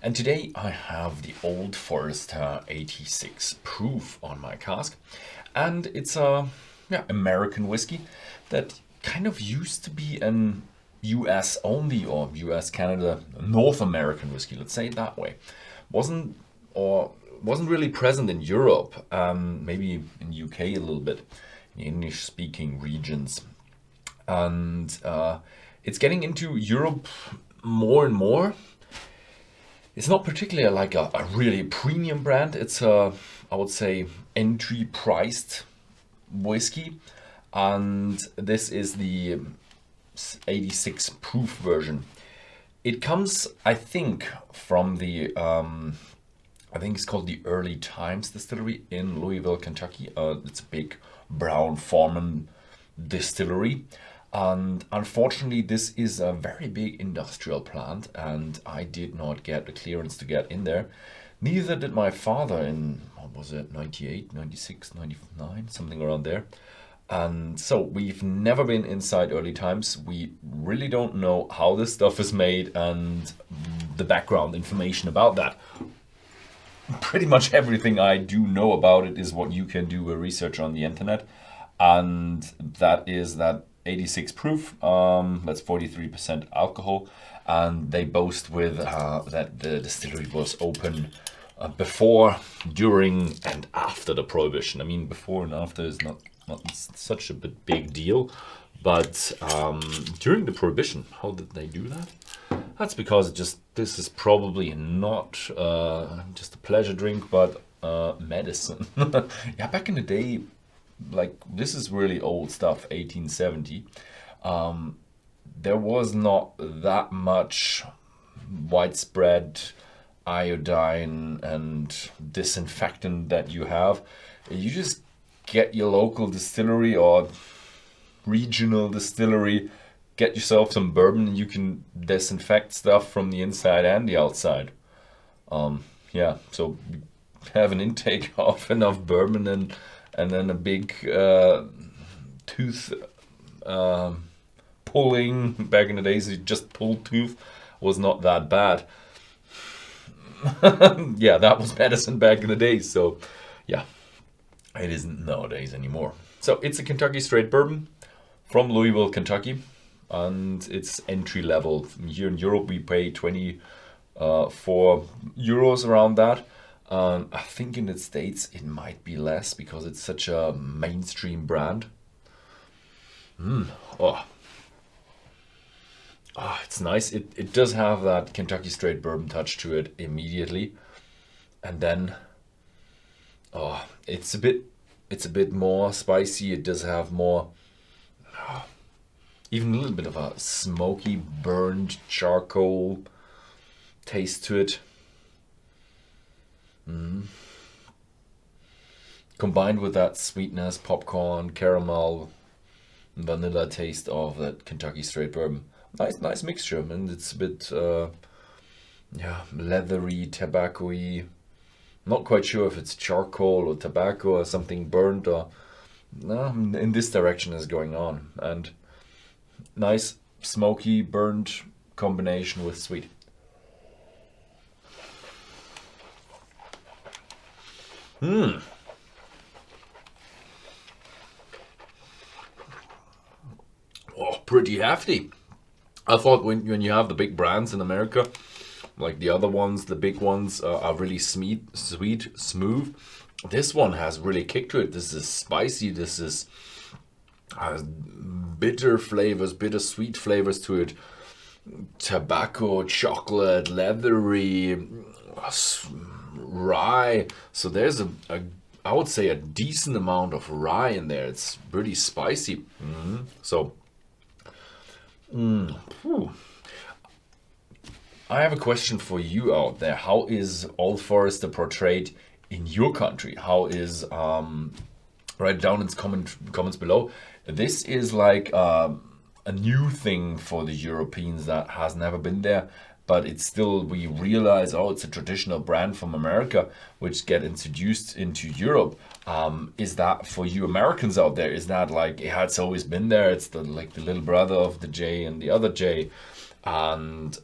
And today I have the Old Forester 86 proof on my cask. And it's a American whiskey that kind of used to be an US only or US Canada North American whiskey, let's say it that way. Wasn't really present in Europe, maybe in UK a little bit, in English speaking regions. And it's getting into Europe more and more. It's not particularly like a really premium brand. It's a, I would say, entry priced whiskey. And this is the 86 proof version. It comes, I think, from the, I think it's called the Early Times Distillery in Louisville, Kentucky. It's a big brown Foreman distillery. And unfortunately, this is a very big industrial plant, and I did not get the clearance to get in there. Neither did my father in, what was it, 98, 96, 99, something around there. And so we've never been inside Early Times. We really don't know how this stuff is made and the background information about that. Pretty much everything I do know about it is what you can do a research on the internet. And that is that 86 proof, that's 43% alcohol, and they boast with that the distillery was open before, during, and after the prohibition. I mean, before and after is not such a big deal, but during the prohibition, how did they do that? That's because this is probably not just a pleasure drink, but medicine. Yeah, back in the day, like, this is really old stuff, 1870. There was not that much widespread iodine and disinfectant that you have. You just get your local distillery or regional distillery, get yourself some bourbon, and you can disinfect stuff from the inside and the outside. Yeah, so have an intake of enough bourbon and then a big tooth pulling. Back in the days, you just pulled tooth was not that bad. Yeah, that was medicine back in the days. So, yeah, it isn't nowadays anymore. So it's a Kentucky straight bourbon from Louisville, Kentucky, and it's entry level. Here in Europe, we pay 24 euros around that. I think in the States it might be less because it's such a mainstream brand. It's nice. It does have that Kentucky straight bourbon touch to it immediately. And then it's a bit more spicy. It does have more, even a little bit of a smoky, burned charcoal taste to it. Combined with that sweetness, popcorn, caramel, vanilla taste of that Kentucky straight bourbon. Nice mixture, and it's a bit leathery, tobacco-y. Not quite sure if it's charcoal or tobacco or something burnt or in this direction is going on. And nice smoky, burnt combination with sweet. Oh, pretty hefty. I thought when you have the big brands in America, like the other ones, the big ones are really sweet, smooth. This one has really kick to it. This is spicy. This is bitter flavors, bittersweet flavors to it. Tobacco, chocolate, leathery, rye. So there's I would say a decent amount of rye in there. It's pretty spicy. So I have a question for you out there. How is Old Forester portrayed in your country? How is write down in comments below. This is like a new thing for the Europeans that has never been there, but it's still, we realize, oh, it's a traditional brand from America which get introduced into Europe. Is that for you Americans out there? Is that like, yeah, it's always been there, it's the like the little brother of the J and the other J, and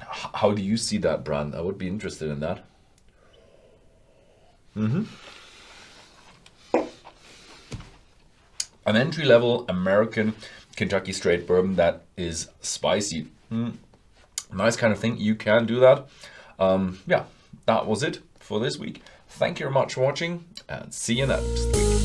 How do you see that brand? I would be interested in that. An entry-level American Kentucky straight bourbon that is spicy. Nice kind of thing. You can do that. Yeah, that was it for this week. Thank you very much for watching, and see you next week.